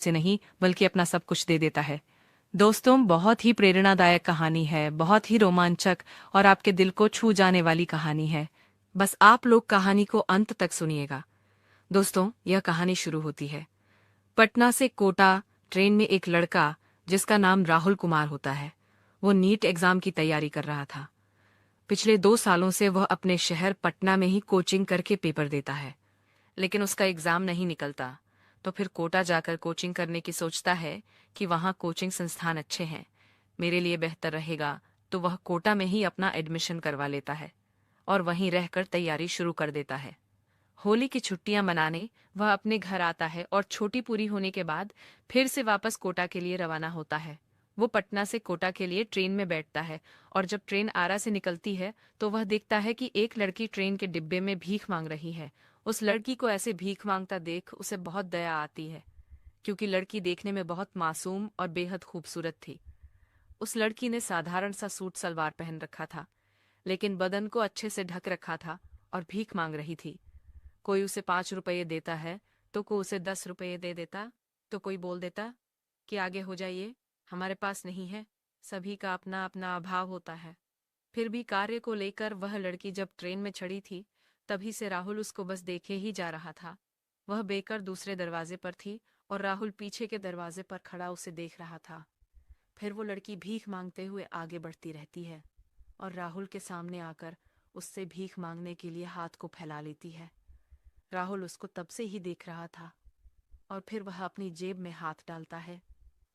से नहीं बल्कि अपना सब कुछ दे देता है। दोस्तों, बहुत ही प्रेरणादायक कहानी है, बहुत ही रोमांचक और आपके दिल को छू जाने वाली कहानी है। बस आप लोग कहानी को अंत तक सुनिएगा। दोस्तों, यह कहानी शुरू होती है पटना से कोटा ट्रेन में। एक लड़का जिसका नाम राहुल कुमार होता है, वो नीट एग्जाम की तैयारी कर रहा था। पिछले 2 सालों से वह अपने शहर पटना में ही कोचिंग करके पेपर देता है, लेकिन उसका एग्जाम नहीं निकलता। तो फिर कोटा जाकर कोचिंग करने की सोचता है कि वहाँ कोचिंग संस्थान अच्छे हैं, मेरे लिए बेहतर रहेगा। तो वह कोटा में ही अपना एडमिशन करवा लेता है और वहीं रहकर तैयारी शुरू कर देता है। होली की छुट्टियां मनाने वह अपने घर आता है और छुट्टी पूरी होने के बाद फिर से वापस कोटा के लिए रवाना होता है। वो पटना से कोटा के लिए ट्रेन में बैठता है और जब ट्रेन आरा से निकलती है तो वह देखता है कि एक लड़की ट्रेन के डिब्बे में भीख मांग रही है। उस लड़की को ऐसे भीख मांगता देख उसे बहुत दया आती है, क्योंकि लड़की देखने में बहुत मासूम और बेहद खूबसूरत थी। उस लड़की ने साधारण सा सूट सलवार पहन रखा था, लेकिन बदन को अच्छे से ढक रखा था और भीख मांग रही थी। कोई उसे 5 रुपये देता है तो कोई उसे 10 रुपये दे देता, तो कोई बोल देता कि आगे हो जाइए, हमारे पास नहीं है। सभी का अपना अपना अभाव होता है। फिर भी कार्य को लेकर वह लड़की जब ट्रेन में चढ़ी थी, तभी से राहुल उसको बस देखे ही जा रहा था। वह बेकर दूसरे दरवाजे पर थी और राहुल पीछे के दरवाजे पर खड़ा उसे देख रहा था। फिर वो लड़की भीख मांगते हुए आगे बढ़ती रहती है और राहुल के सामने आकर उससे भीख मांगने के लिए हाथ को फैला लेती है। राहुल उसको तब से ही देख रहा था और फिर वह अपनी जेब में हाथ डालता है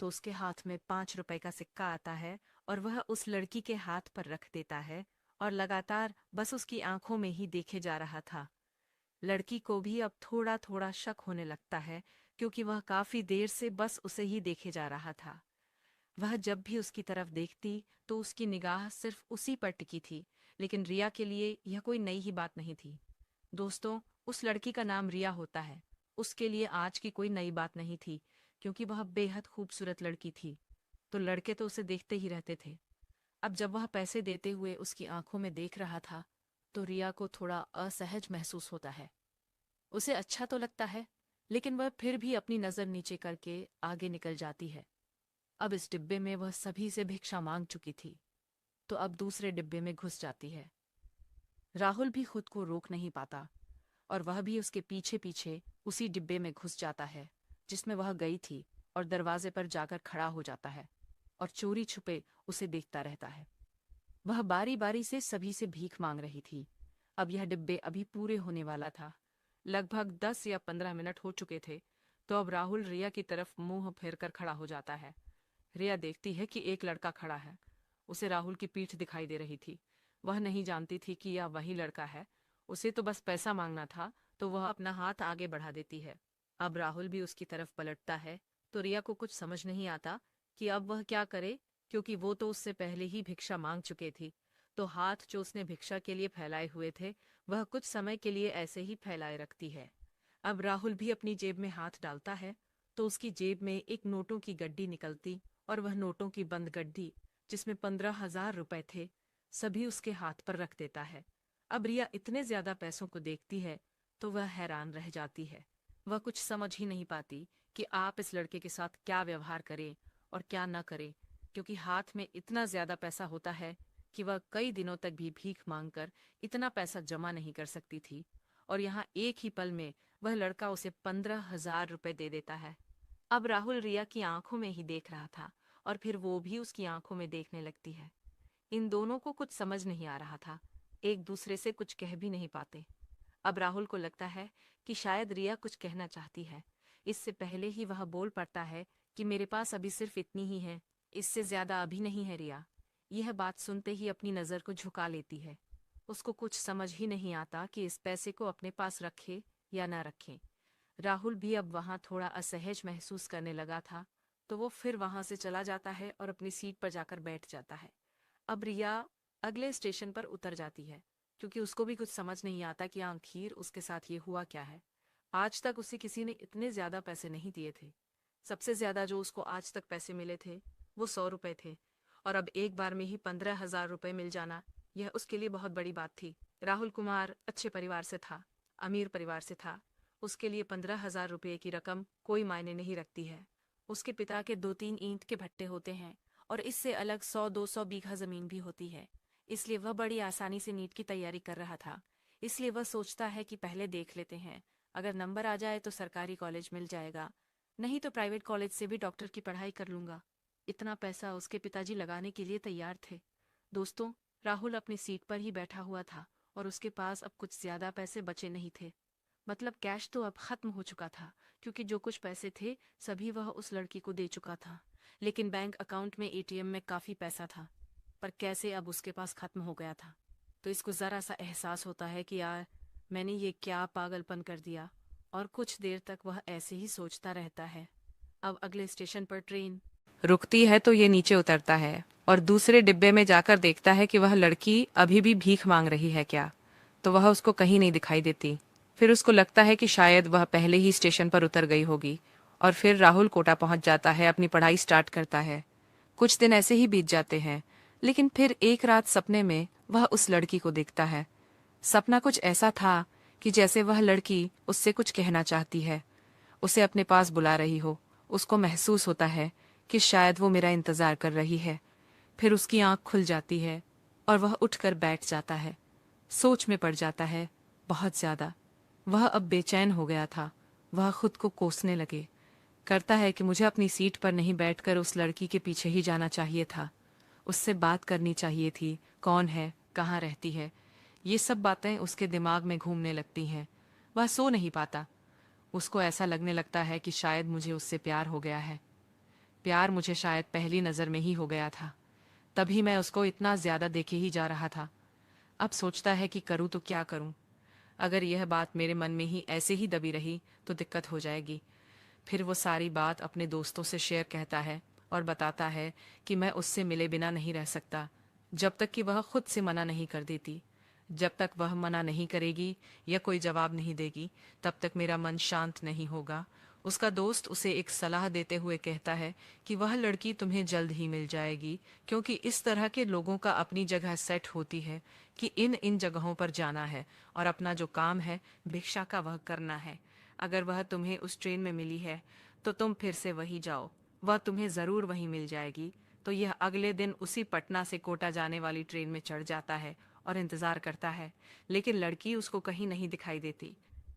तो उसके हाथ में 5 रुपए का सिक्का आता है और वह उस लड़की के हाथ पर रख देता है और लगातार बस उसकी आंखों में ही देखे जा रहा था। लड़की को भी अब थोड़ा थोड़ा शक होने लगता है, क्योंकि वह काफी देर से बस उसे ही देखे जा रहा था। वह जब भी उसकी तरफ देखती तो उसकी निगाह सिर्फ उसी पर टिकी थी, लेकिन रिया के लिए यह कोई नई ही बात नहीं थी। दोस्तों, उस लड़की का नाम रिया होता है। उसके लिए आज की कोई नई बात नहीं थी, क्योंकि वह बेहद खूबसूरत लड़की थी। तो लड़के तो उसे देखते ही रहते थे। अब जब वह पैसे देते हुए उसकी आंखों में देख रहा था, तो रिया को थोड़ा असहज महसूस होता है। उसे अच्छा तो लगता है, लेकिन वह फिर भी अपनी नजर नीचे करके आगे निकल जाती है। अब इस डिब्बे में वह सभी से भिक्षा मांग चुकी थी, तो अब दूसरे डिब्बे में घुस जाती है। राहुल भी खुद को रोक नहीं पाता और वह भी उसके पीछे पीछे उसी डिब्बे में घुस जाता है जिसमें वह गई थी, और दरवाजे पर जाकर खड़ा हो जाता है और चोरी छुपे उसे देखता रहता है। वह बारी बारी से सभी से भीख मांग रही थी। अब यह डिब्बे अभी पूरे होने वाला था। लगभग 10 या 15 मिनट हो चुके थे। तो अब राहुल रिया की तरफ मुंह फेर कर खड़ा हो जाता है। रिया देखती है कि एक लड़का खड़ा है। उसे राहुल की पीठ दिखाई दे रही थी। वह नहीं जानती थी कि यह वही लड़का है। उसे तो बस पैसा मांगना था, तो वह अपना हाथ आगे बढ़ा देती है। अब राहुल भी उसकी तरफ पलटता है, तो रिया को कुछ समझ नहीं आता कि अब वह क्या करे, क्योंकि वो तो उससे पहले ही भिक्षा मांग चुके थी। तो हाथ जो उसने भिक्षा के लिए फैलाए हुए थे, वह कुछ समय के लिए ऐसे ही फैलाए रखती है। अब राहुल भी अपनी जेब में हाथ डालता है, तो उसकी जेब में एक नोटों की गड्डी निकलती और वह नोटों की बंद गड्डी, जिसमें 15,000 रुपए थे, सभी उसके हाथ पर रख देता है। अब रिया इतने ज्यादा पैसों को देखती है तो वह हैरान रह जाती है। वह कुछ समझ ही नहीं पाती कि आप इस लड़के के साथ क्या व्यवहार करें और क्या न करें, क्योंकि हाथ में इतना ज्यादा पैसा होता है कि वह कई दिनों तक भी भीख मांगकर इतना पैसा जमा नहीं कर सकती थी। और यहाँ एक ही पल में वह लड़का उसे 15,000 रुपए दे देता है। अब राहुल रिया की आंखों में ही देख रहा था और फिर वो भी उसकी आंखों में देखने लगती है। इन दोनों को कुछ समझ नहीं आ रहा था, एक दूसरे से कुछ कह भी नहीं पाते। अब राहुल को लगता है कि शायद रिया कुछ कहना चाहती है। इससे पहले ही वह बोल पड़ता है कि मेरे पास अभी सिर्फ इतनी ही है, इससे ज्यादा अभी नहीं है रिया। यह बात सुनते ही अपनी नजर को झुका लेती है। उसको कुछ समझ ही नहीं आता कि इस पैसे को अपने पास रखे या ना रखे। राहुल भी अब वहां थोड़ा असहज महसूस करने लगा था, तो वो फिर वहां से चला जाता है और अपनी सीट पर जाकर बैठ जाता है। अब रिया अगले स्टेशन पर उतर जाती है, क्योंकि उसको भी कुछ समझ नहीं आता कि आखिर उसके साथ ये हुआ क्या है। आज तक उसे किसी ने इतने ज्यादा पैसे नहीं दिए थे। सबसे ज्यादा जो उसको आज तक पैसे मिले थे वो 100 रुपए थे, और अब एक बार में ही 15,000 रुपए मिल जाना, यह उसके लिए बहुत बड़ी बात थी। राहुल कुमार अच्छे परिवार से था, अमीर परिवार से था। उसके लिए 15,000 रुपये की रकम कोई मायने नहीं रखती है। उसके पिता के 2-3 ईंट के भट्टे होते हैं और इससे अलग 100-200 बीघा जमीन भी होती है। इसलिए वह बड़ी आसानी से नीट की तैयारी कर रहा था। इसलिए वह सोचता है कि पहले देख लेते हैं, अगर नंबर आ जाए तो सरकारी कॉलेज मिल जाएगा, नहीं तो प्राइवेट कॉलेज से भी डॉक्टर की पढ़ाई कर लूंगा। इतना पैसा उसके पिताजी लगाने के लिए तैयार थे। दोस्तों, राहुल अपनी सीट पर ही बैठा हुआ था और उसके पास अब कुछ ज्यादा पैसे बचे नहीं थे। मतलब कैश तो अब खत्म हो चुका था, क्योंकि जो कुछ पैसे थे सभी वह उस लड़की को दे चुका था। लेकिन बैंक अकाउंट में एटीएम में काफी पैसा था, पर कैसे अब उसके पास खत्म हो गया था। तो इसको जरा सा एहसास होता है कि यार, मैंने ये क्या पागलपन कर दिया। और कुछ देर तक वह ऐसे ही सोचता रहता है। अब अगले स्टेशन पर ट्रेन रुकती है तो ये नीचे उतरता है और दूसरे डिब्बे में जाकर देखता है कि वह लड़की अभी भी भीख मांग रही है क्या। तो वह उसको कहीं नहीं दिखाई देती। फिर उसको लगता है कि शायद वह पहले ही स्टेशन पर उतर गई होगी। और फिर राहुल कोटा पहुंच जाता है, अपनी पढ़ाई स्टार्ट करता है। कुछ दिन ऐसे ही बीत जाते हैं, लेकिन फिर एक रात सपने में वह उस लड़की को देखता है। सपना कुछ ऐसा था कि जैसे वह लड़की उससे कुछ कहना चाहती है, उसे अपने पास बुला रही हो। उसको महसूस होता है कि शायद वो मेरा इंतजार कर रही है। फिर उसकी आंख खुल जाती है और वह उठकर बैठ जाता है। सोच में पड़ जाता है बहुत ज्यादा। वह अब बेचैन हो गया था। वह खुद को कोसने लगे। करता है कि मुझे अपनी सीट पर नहीं बैठकर उस लड़की के पीछे ही जाना चाहिए था। उससे बात करनी चाहिए थी, कौन है, कहाँ रहती है। ये सब बातें उसके दिमाग में घूमने लगती हैं। वह सो नहीं पाता। उसको ऐसा लगने लगता है कि शायद मुझे उससे प्यार हो गया है। प्यार मुझे शायद पहली नज़र में ही हो गया था, तभी मैं उसको इतना ज्यादा देखे ही जा रहा था। अब सोचता है कि करूँ तो क्या करूँ। अगर यह बात मेरे मन में ही ऐसे ही दबी रही तो दिक्कत हो जाएगी। फिर वो सारी बात अपने दोस्तों से शेयर कहता है और बताता है कि मैं उससे मिले बिना नहीं रह सकता, जब तक कि वह खुद से मना नहीं कर देती। जब तक वह मना नहीं करेगी या कोई जवाब नहीं देगी, तब तक मेरा मन शांत नहीं होगा। उसका दोस्त उसे एक सलाह देते हुए कहता है कि वह लड़की तुम्हें जल्द ही मिल जाएगी, क्योंकि इस तरह के लोगों का अपनी जगह सेट होती है कि इन इन जगहों पर जाना है और अपना जो काम है भिक्षा का वह करना है। अगर वह तुम्हें उस ट्रेन में मिली है तो तुम फिर से वही जाओ, वह तुम्हें जरूर वहीं मिल जाएगी। तो यह अगले दिन उसी पटना से कोटा जाने वाली ट्रेन में चढ़ जाता है और इंतजार करता है, लेकिन लड़की उसको कहीं नहीं दिखाई देती।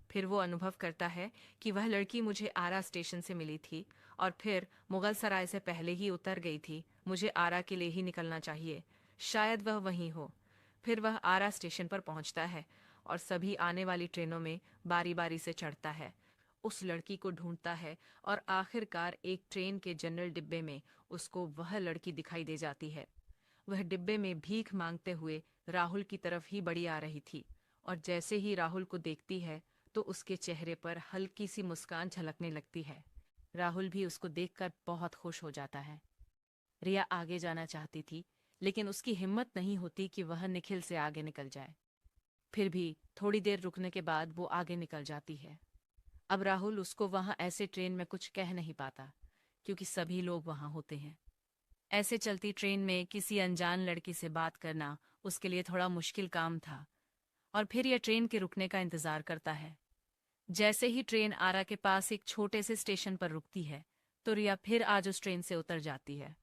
फिर वो अनुभव करता है कि वह लड़की मुझे आरा स्टेशन से मिली थी और फिर मुगल सराय से पहले ही उतर गई थी। मुझे आरा के लिए ही निकलना चाहिए, शायद वह वहीं हो। फिर वह आरा स्टेशन पर पहुंचता है और सभी आने वाली ट्रेनों में बारी बारी से चढ़ता है, उस लड़की को ढूंढता है और आखिरकार एक ट्रेन के जनरल डिब्बे में उसको वह लड़की दिखाई दे जाती है। वह डिब्बे में भीख मांगते हुए राहुल की तरफ ही बढ़ी आ रही थी और जैसे ही राहुल को देखती है तो उसके चेहरे पर हल्की सी मुस्कान झलकने लगती है। राहुल भी उसको देखकर बहुत खुश हो जाता है। रिया आगे जाना चाहती थी, लेकिन उसकी हिम्मत नहीं होती कि वह निखिल से आगे निकल जाए। फिर भी थोड़ी देर रुकने के बाद वो आगे निकल जाती है। अब राहुल उसको वहां ऐसे ट्रेन में कुछ कह नहीं पाता, क्योंकि सभी लोग वहां होते हैं। ऐसे चलती ट्रेन में किसी अनजान लड़की से बात करना उसके लिए थोड़ा मुश्किल काम था। और फिर यह ट्रेन के रुकने का इंतजार करता है। जैसे ही ट्रेन आरा के पास एक छोटे से स्टेशन पर रुकती है, तो रिया फिर आज उस ट्रेन से उतर जाती है।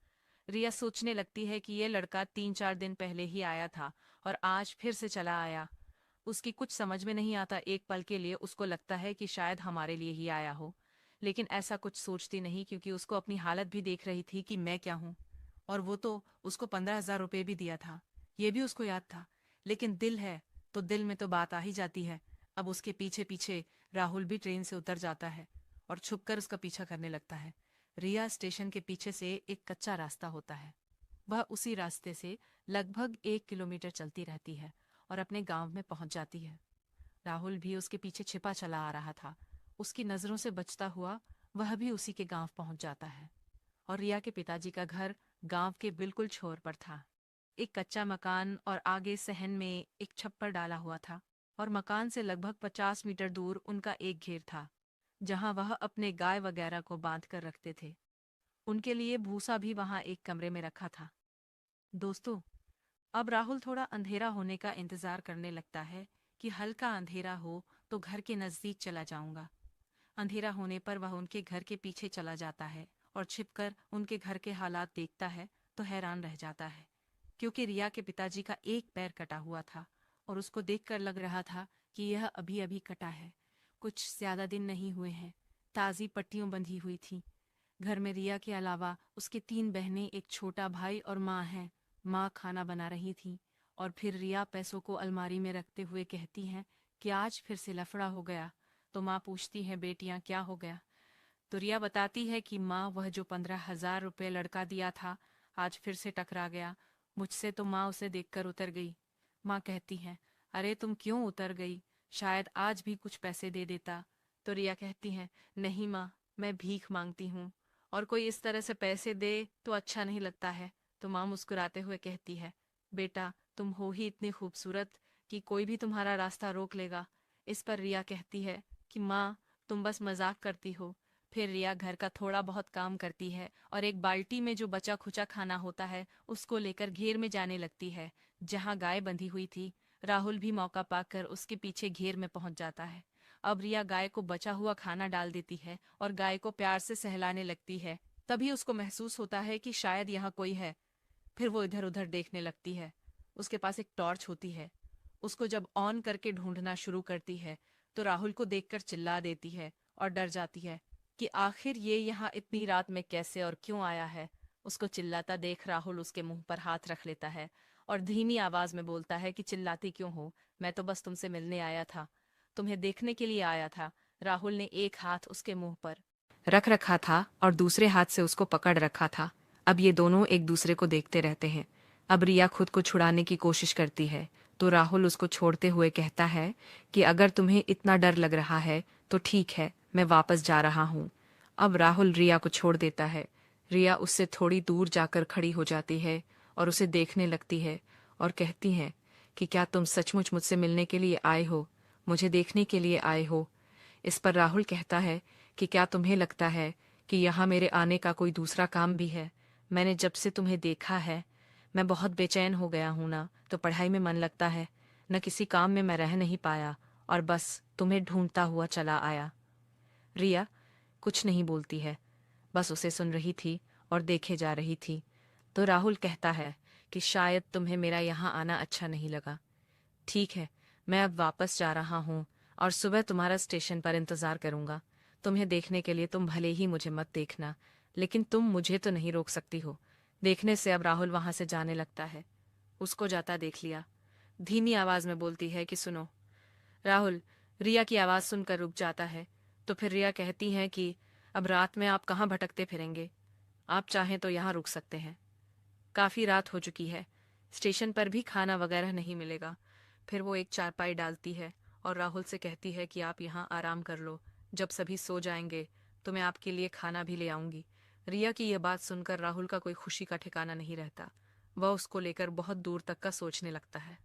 रिया सोचने लगती है कि यह लड़का 3-4 दिन पहले ही आया था और आज फिर से चला आया। उसकी कुछ समझ में नहीं आता। एक पल के लिए उसको लगता है कि शायद हमारे लिए ही आया हो, लेकिन ऐसा कुछ सोचती नहीं, क्योंकि उसको अपनी हालत भी देख रही थी कि मैं क्या हूँ। और वो तो उसको 15,000 रुपये भी दिया था, ये भी उसको याद था। लेकिन दिल है तो दिल में तो बात आ ही जाती है। अब उसके पीछे पीछे राहुल भी ट्रेन से उतर जाता है और छुपकर उसका पीछा करने लगता है। रिया स्टेशन के पीछे से एक कच्चा रास्ता होता है। वह उसी रास्ते से लगभग 1 किलोमीटर चलती रहती है और अपने गांव में पहुंच जाती है। राहुल भी उसके पीछे छिपा चला आ रहा था। उसकी नजरों से बचता हुआ वह भी उसी के गांव पहुंच जाता है। और रिया के पिताजी का घर गांव के बिल्कुल छोर पर था। एक कच्चा मकान और आगे सहन में एक छप्पर डाला हुआ था, और मकान से लगभग 50 मीटर दूर उनका एक घेर था, जहां वह अपने गाय वगैरह को बांध कर रखते थे। उनके लिए भूसा भी वहां एक कमरे में रखा था। दोस्तों, अब राहुल थोड़ा अंधेरा होने का इंतजार करने लगता है कि हल्का अंधेरा हो तो घर के नजदीक चला जाऊंगा। अंधेरा होने पर वह उनके घर के पीछे चला जाता है और छिपकर उनके घर के हालात देखता है तो हैरान रह जाता है, क्योंकि रिया के पिताजी का एक पैर कटा हुआ था और उसको देखकर लग रहा था कि यह अभी अभी कटा है, कुछ ज्यादा दिन नहीं हुए हैं। ताज़ी पट्टियों बंधी हुई थी। घर में रिया के अलावा उसके 3 बहनें, एक छोटा भाई और माँ हैं। माँ खाना बना रही थी और फिर रिया पैसों को अलमारी में रखते हुए कहती हैं कि आज फिर से लफड़ा हो गया। तो माँ पूछती है, बेटियां क्या हो गया? तो रिया बताती है कि माँ, वह जो 15,000 रुपये लड़का दिया था आज फिर से टकरा गया मुझसे। तो माँ उसे देखकर उतर गई। माँ कहती है, अरे तुम क्यों उतर गई? शायद आज भी कुछ पैसे दे देता। तो रिया कहती है, नहीं माँ, मैं भीख मांगती हूँ और कोई इस तरह से पैसे दे तो अच्छा नहीं लगता है। तो माँ मुस्कुराते हुए कहती है, बेटा तुम हो ही इतनी खूबसूरत कि कोई भी तुम्हारा रास्ता रोक लेगा। इस पर रिया कहती है कि माँ, तुम बस मजाक करती हो। फिर रिया घर का थोड़ा बहुत काम करती है और एक बाल्टी में जो बचा खुचा खाना होता है उसको लेकर घेर में जाने लगती है जहाँ गाय बंधी हुई थी। राहुल भी मौका पाकर उसके पीछे घेर में पहुंच जाता है। अब रिया गाय को बचा हुआ खाना डाल देती है और गाय को प्यार से सहलाने लगती है। तभी उसको महसूस होता है कि शायद यहाँ कोई है। फिर वो इधर उधर देखने लगती है। उसके पास एक टॉर्च होती है। उसको जब ऑन करके ढूंढना शुरू करती है तो राहुल को देखकर चिल्ला देती है और डर जाती है कि आखिर ये यहाँ इतनी रात में कैसे और क्यों आया है। उसको चिल्लाता देख राहुल उसके मुंह पर हाथ रख लेता है और धीमी आवाज में बोलता है कि चिल्लाती क्यों हो, मैं तो बस तुमसे मिलने आया था, तुम्हें देखने के लिए आया था। राहुल ने एक हाथ उसके मुंह पर रख रखा था और दूसरे हाथ से उसको पकड़ रखा था। अब ये दोनों एक दूसरे को देखते रहते हैं। अब रिया खुद को छुड़ाने की कोशिश करती है तो राहुल उसको छोड़ते हुए कहता है कि अगर तुम्हें इतना डर लग रहा है तो ठीक है, मैं वापस जा रहा हूँ। अब राहुल रिया को छोड़ देता है। रिया उससे थोड़ी दूर जाकर खड़ी हो जाती है और उसे देखने लगती है और कहती है कि क्या तुम सचमुच मुझसे मिलने के लिए आए हो, मुझे देखने के लिए आए हो? इस पर राहुल कहता है कि क्या तुम्हें लगता है कि यहाँ मेरे आने का कोई दूसरा काम भी है? मैंने जब से तुम्हें देखा है मैं बहुत बेचैन हो गया हूं, ना तो पढ़ाई में मन लगता है, न किसी काम में मैं रह नहीं पाया और बस तुम्हें ढूंढता हुआ चला आया। रिया कुछ नहीं बोलती है, बस उसे सुन रही थी और देखे जा रही थी। तो राहुल कहता है कि शायद तुम्हें मेरा यहाँ आना अच्छा नहीं लगा। ठीक है, मैं अब वापस जा रहा हूँ और सुबह तुम्हारा स्टेशन पर इंतजार करूंगा। तुम्हें देखने के लिए तुम भले ही मुझे मत देखना, लेकिन तुम मुझे तो नहीं रोक सकती हो। देखने से अब राहुल वहां से जाने लगता है। उसको जाता देख लिया धीमी आवाज में बोलती है कि सुनो। राहुल रिया की आवाज सुनकर रुक जाता है। तो फिर रिया कहती है कि अब रात में आप कहाँ भटकते फिरेंगे, आप चाहें तो यहाँ रुक सकते हैं। काफी रात हो चुकी है, स्टेशन पर भी खाना वगैरह नहीं मिलेगा। फिर वो एक चारपाई डालती है और राहुल से कहती है कि आप यहाँ आराम कर लो, जब सभी सो जाएंगे तो मैं आपके लिए खाना भी ले आऊंगी। रिया की यह बात सुनकर राहुल का कोई खुशी का ठिकाना नहीं रहता। वह उसको लेकर बहुत दूर तक का सोचने लगता है।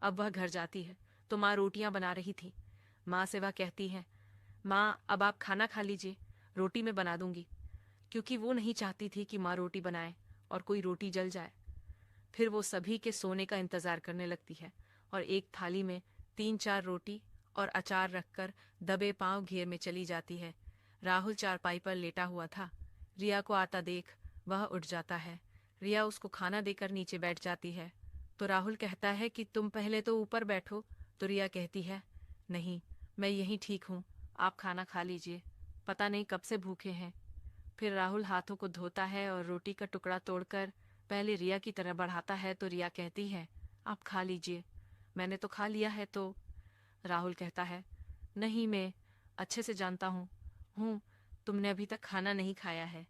अब वह घर जाती है तो माँ रोटियां बना रही थी। माँ से वह कहती है, माँ अब आप खाना खा लीजिए, रोटी मैं बना दूंगी, क्योंकि वो नहीं चाहती थी कि माँ रोटी बनाए और कोई रोटी जल जाए। फिर वो सभी के सोने का इंतजार करने लगती है और एक थाली में 3-4 रोटी और अचार रखकर दबे पांव घेर में चली जाती है। राहुल चारपाई पर लेटा हुआ था। रिया को आता देख वह उठ जाता है। रिया उसको खाना देकर नीचे बैठ जाती है तो राहुल कहता है कि तुम पहले तो ऊपर बैठो। तो रिया कहती है, नहीं, मैं यहीं ठीक हूँ, आप खाना खा लीजिए, पता नहीं कब से भूखे हैं। फिर राहुल हाथों को धोता है और रोटी का टुकड़ा तोड़कर पहले रिया की तरह बढ़ाता है। तो रिया कहती है, आप खा लीजिए, मैंने तो खा लिया है। तो राहुल कहता है, नहीं, मैं अच्छे से जानता हूँ तुमने अभी तक खाना नहीं खाया है,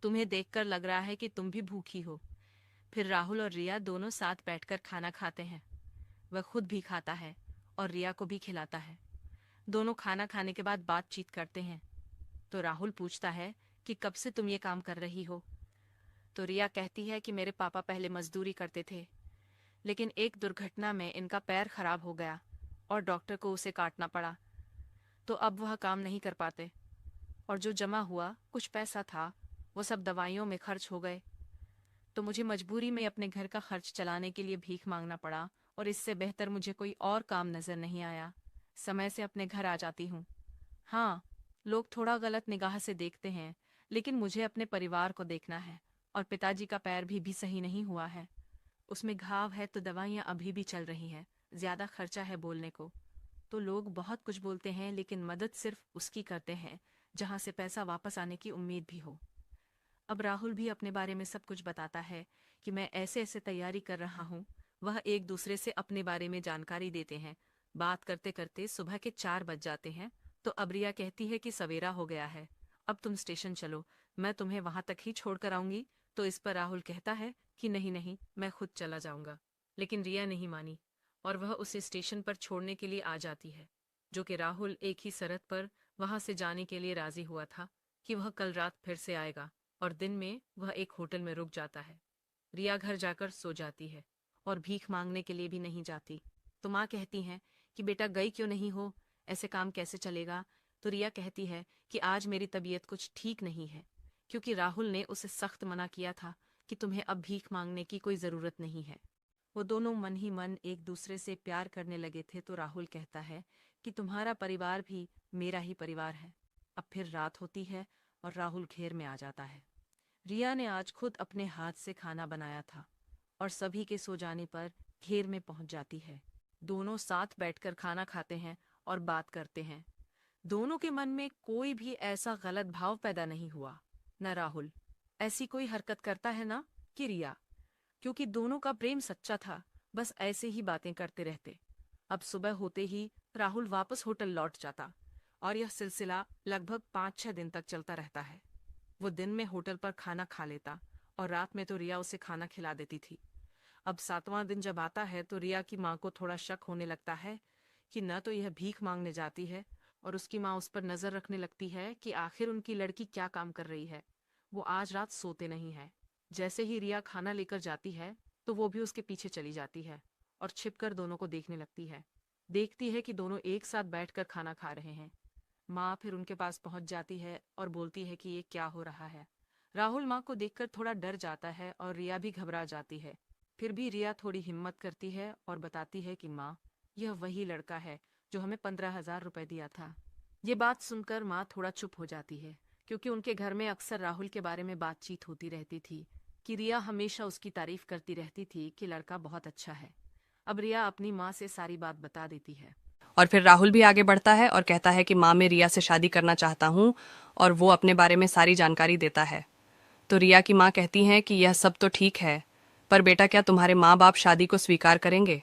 तुम्हें देखकर लग रहा है कि तुम भी भूखी हो। फिर राहुल और रिया दोनों साथ बैठकर खाना खाते हैं। वह खुद भी खाता है और रिया को भी खिलाता है। दोनों खाना खाने के बाद बातचीत करते हैं। तो राहुल पूछता है कि कब से तुम ये काम कर रही हो? तो रिया कहती है कि मेरे पापा पहले मजदूरी करते थे, लेकिन एक दुर्घटना में इनका पैर खराब हो गया और डॉक्टर को उसे काटना पड़ा, तो अब वह काम नहीं कर पाते और जो जमा हुआ कुछ पैसा था वो सब दवाइयों में खर्च हो गए। तो मुझे मजबूरी में अपने घर का खर्च चलाने के लिए भीख मांगना पड़ा और इससे बेहतर मुझे कोई और काम नजर नहीं आया। समय से अपने घर आ जाती हूँ। हाँ, लोग थोड़ा गलत निगाह से देखते हैं, लेकिन मुझे अपने परिवार को देखना है, और पिताजी का पैर भी सही नहीं हुआ है। उसमें घाव है तो दवाइयाँ अभी भी चल रही हैं, ज्यादा खर्चा है बोलने को। तो लोग बहुत कुछ बोलते हैं, लेकिन मदद सिर्फ उसकी करते हैं जहां से पैसा वापस आने की उम्मीद भी हो। अब राहुल भी अपने बारे में सब कुछ बताता है कि मैं ऐसे ऐसे तैयारी कर रहा हूँ। वह एक दूसरे से अपने बारे में जानकारी देते हैं। बात करते करते सुबह के 4 बज जाते हैं। तो अब रिया कहती है कि सवेरा हो गया है, अब तुम स्टेशन चलो, मैं तुम्हें वहां तक ही छोड़कर आऊंगी। तो इस पर राहुल कहता है कि नहीं नहीं, मैं खुद चला जाऊंगा। लेकिन रिया नहीं मानी, और वह उसे स्टेशन पर छोड़ने के लिए आ जाती है। जो कि राहुल एक ही शर्त पर वहां से जाने के लिए राजी हुआ था, कि वह कल रात फिर से आएगा, और दिन में वह एक होटल में रुक जाता है। रिया घर जाकर सो जाती है, और भीख मांगने के लिए भी नहीं जाती। तो माँ कहती हैं कि बेटा गई क्यों नहीं हो, ऐसे काम कैसे चलेगा। तो रिया कहती है कि आज मेरी तबीयत कुछ ठीक नहीं है, क्योंकि राहुल ने उसे सख्त मना किया था कि तुम्हें अब भीख मांगने की कोई ज़रूरत नहीं है। वो दोनों मन ही मन एक दूसरे से प्यार करने लगे थे। तो राहुल कहता है कि तुम्हारा परिवार भी मेरा ही परिवार है। अब फिर रात होती है, और राहुल घेर में आ जाता है। रिया ने आज खुद अपने हाथ से खाना बनाया था, और सभी के सो जाने पर घेर में पहुंच जाती है। दोनों साथ बैठकर खाना खाते हैं और बात करते हैं। दोनों के मन में कोई भी ऐसा गलत भाव पैदा नहीं हुआ। न राहुल ऐसी कोई हरकत करता है, ना कि रिया, क्योंकि दोनों का प्रेम सच्चा था। बस ऐसे ही बातें करते रहते। अब सुबह होते ही राहुल वापस होटल लौट जाता, और यह सिलसिला लगभग 5-6 दिन तक चलता रहता है। वो दिन में होटल पर खाना खा लेता, और रात में तो रिया उसे खाना खिला देती थी। अब 7वां दिन जब आता है तो रिया की माँ को थोड़ा शक होने लगता है कि न तो यह भीख मांगने जाती है, और उसकी माँ उस पर नजर रखने लगती है कि आखिर उनकी लड़की क्या काम कर रही है। वो आज रात सोते नहीं है। जैसे ही रिया खाना लेकर जाती है, तो वो भी उसके पीछे चली जाती है, और छिपकर दोनों को देखने लगती है। देखती है कि दोनों एक साथ बैठकर खाना खा रहे हैं। माँ फिर उनके पास पहुंच जाती है और बोलती है कि ये क्या हो रहा है। राहुल माँ को देखकर थोड़ा डर जाता है, और रिया भी घबरा जाती है। फिर भी रिया थोड़ी हिम्मत करती है और बताती है कि माँ, यह वही लड़का है जो हमें 15,000 रुपए दिया था। ये बात सुनकर माँ थोड़ा चुप हो जाती है, क्योंकि उनके घर में अक्सर राहुल के बारे में बातचीत होती रहती थी, कि रिया हमेशा उसकी तारीफ करती रहती थी कि लड़का बहुत अच्छा है। अब रिया अपनी माँ से सारी बात बता देती है। और फिर राहुल भी आगे बढ़ता है और कहता है कि माँ, मैं रिया से शादी करना चाहता हूँ, और वो अपने बारे में सारी जानकारी देता है। तो रिया की माँ कहती हैं कि यह सब तो ठीक है, पर बेटा क्या तुम्हारे माँ बाप शादी को स्वीकार करेंगे।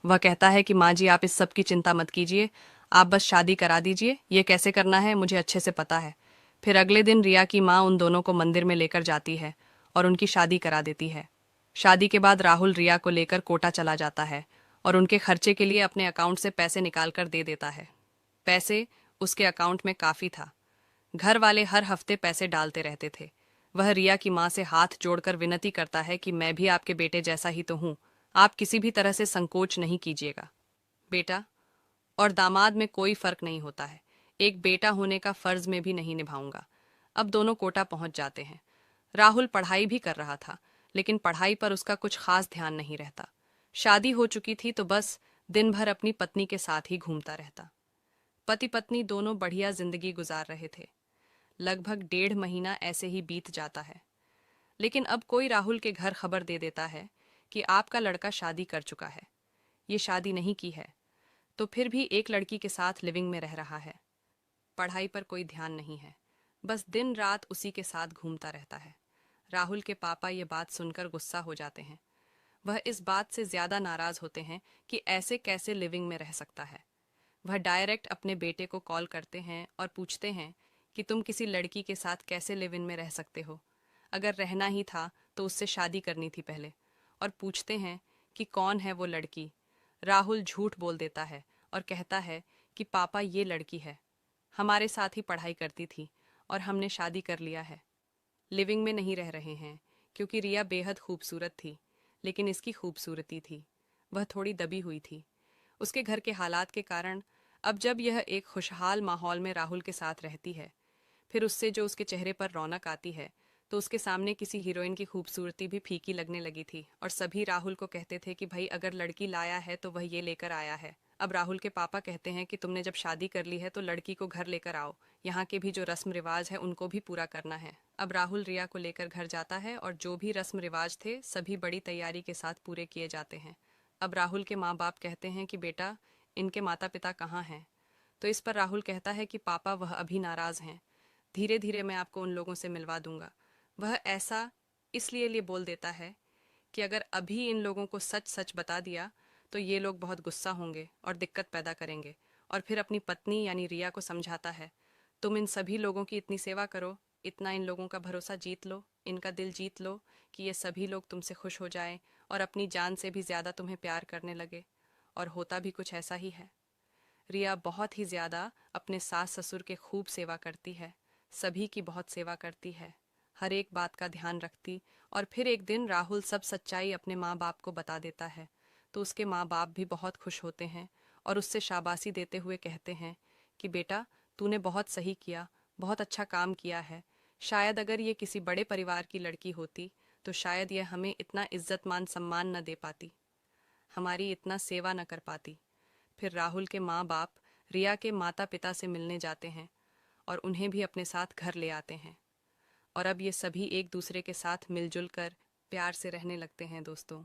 वह कहता है कि माँ जी, आप इस सब की चिंता मत कीजिए, आप बस शादी करा दीजिए, ये कैसे करना है मुझे अच्छे से पता है। फिर अगले दिन रिया की माँ उन दोनों को मंदिर में लेकर जाती है और उनकी शादी करा देती है। शादी के बाद राहुल रिया को लेकर कोटा चला जाता है और उनके खर्चे के लिए अपने अकाउंट से पैसे निकाल कर दे देता है। पैसे उसके अकाउंट में काफ़ी था। घर वाले हर हफ्ते पैसे डालते रहते थे। वह रिया की माँ से हाथ जोड़कर विनती करता है कि मैं भी आपके बेटे जैसा ही तो हूँ, आप किसी भी तरह से संकोच नहीं कीजिएगा। बेटा और दामाद में कोई फर्क नहीं होता है, एक बेटा होने का फर्ज में भी नहीं निभाऊंगा। अब दोनों कोटा पहुंच जाते हैं। राहुल पढ़ाई भी कर रहा था, लेकिन पढ़ाई पर उसका कुछ खास ध्यान नहीं रहता। शादी हो चुकी थी तो बस दिन भर अपनी पत्नी के साथ ही घूमता रहता। पति पत्नी दोनों बढ़िया जिंदगी गुजार रहे थे। लगभग 1.5 महीना ऐसे ही बीत जाता है। लेकिन अब कोई राहुल के घर खबर दे देता है कि आपका लड़का शादी कर चुका है। ये शादी नहीं की है, तो फिर भी एक लड़की के साथ लिविंग में रह रहा है। पढ़ाई पर कोई ध्यान नहीं है, बस दिन रात उसी के साथ घूमता रहता है। राहुल के पापा ये बात सुनकर गुस्सा हो जाते हैं। वह इस बात से ज्यादा नाराज होते हैं कि ऐसे कैसे लिविंग में रह सकता है। वह डायरेक्ट अपने बेटे को कॉल करते हैं और पूछते हैं कि तुम किसी लड़की के साथ कैसे लिव इन में रह सकते हो। अगर रहना ही था तो उससे शादी करनी थी पहले। और पूछते हैं कि कौन है वो लड़की। राहुल झूठ बोल देता है और कहता है कि पापा, ये लड़की है, हमारे साथ ही पढ़ाई करती थी और हमने शादी कर लिया है। लिविंग में नहीं रह रहे हैं क्योंकि रिया बेहद खूबसूरत थी, लेकिन इसकी खूबसूरती थी, वह थोड़ी दबी हुई थी। उसके घर के हालात के कारण अब जब यह एक खुशहाल माहौल में राहुल के साथ रहती है, फिर उससे जो उसके चेहरे पर रौनक आती है, तो उसके सामने किसी हीरोइन की खूबसूरती भी फीकी लगने लगी थी। और सभी राहुल को कहते थे कि भाई, अगर लड़की लाया है तो वह ये लेकर आया है, अब राहुल के पापा कहते हैं कि तुमने जब शादी कर ली है तो लड़की को घर लेकर आओ, यहाँ के भी जो रस्म रिवाज है उनको भी पूरा करना है। अब राहुल रिया को लेकर घर जाता है और जो भी रस्म रिवाज थे सभी बड़ी तैयारी के साथ पूरे किए जाते हैं। अब राहुल के माँ बाप कहते हैं कि बेटा, इनके माता पिता कहाँ हैं? तो इस पर राहुल कहता है कि पापा, वह अभी नाराज़ हैं, धीरे धीरे मैं आपको उन लोगों से मिलवा दूंगा। वह ऐसा इसलिए बोल देता है कि अगर अभी इन लोगों को सच सच बता दिया तो ये लोग बहुत गुस्सा होंगे और दिक्कत पैदा करेंगे। और फिर अपनी पत्नी यानी रिया को समझाता है, तुम इन सभी लोगों की इतनी सेवा करो, इतना इन लोगों का भरोसा जीत लो, इनका दिल जीत लो कि ये सभी लोग तुमसे खुश हो जाएं और अपनी जान से भी ज़्यादा तुम्हें प्यार करने लगे। और होता भी कुछ ऐसा ही है। रिया बहुत ही ज़्यादा अपने सास ससुर के खूब सेवा करती है, सभी की बहुत सेवा करती है, हर एक बात का ध्यान रखती। और फिर एक दिन राहुल सब सच्चाई अपने माँ बाप को बता देता है, तो उसके माँ बाप भी बहुत खुश होते हैं और उससे शाबाशी देते हुए कहते हैं कि बेटा, तूने बहुत सही किया, बहुत अच्छा काम किया है। शायद अगर ये किसी बड़े परिवार की लड़की होती तो शायद यह हमें इतना इज्जत मान सम्मान न दे पाती, हमारी इतना सेवा न कर पाती। फिर राहुल के माँ बाप रिया के माता पिता से मिलने जाते हैं और उन्हें भी अपने साथ घर ले आते हैं। और अब ये सभी एक दूसरे के साथ मिलजुल कर प्यार से रहने लगते हैं। दोस्तों,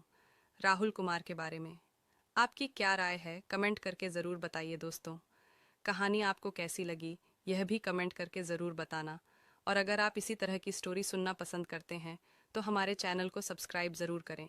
राहुल कुमार के बारे में आपकी क्या राय है? कमेंट करके ज़रूर बताइए। दोस्तों, कहानी आपको कैसी लगी यह भी कमेंट करके ज़रूर बताना। और अगर आप इसी तरह की स्टोरी सुनना पसंद करते हैं तो हमारे चैनल को सब्सक्राइब ज़रूर करें।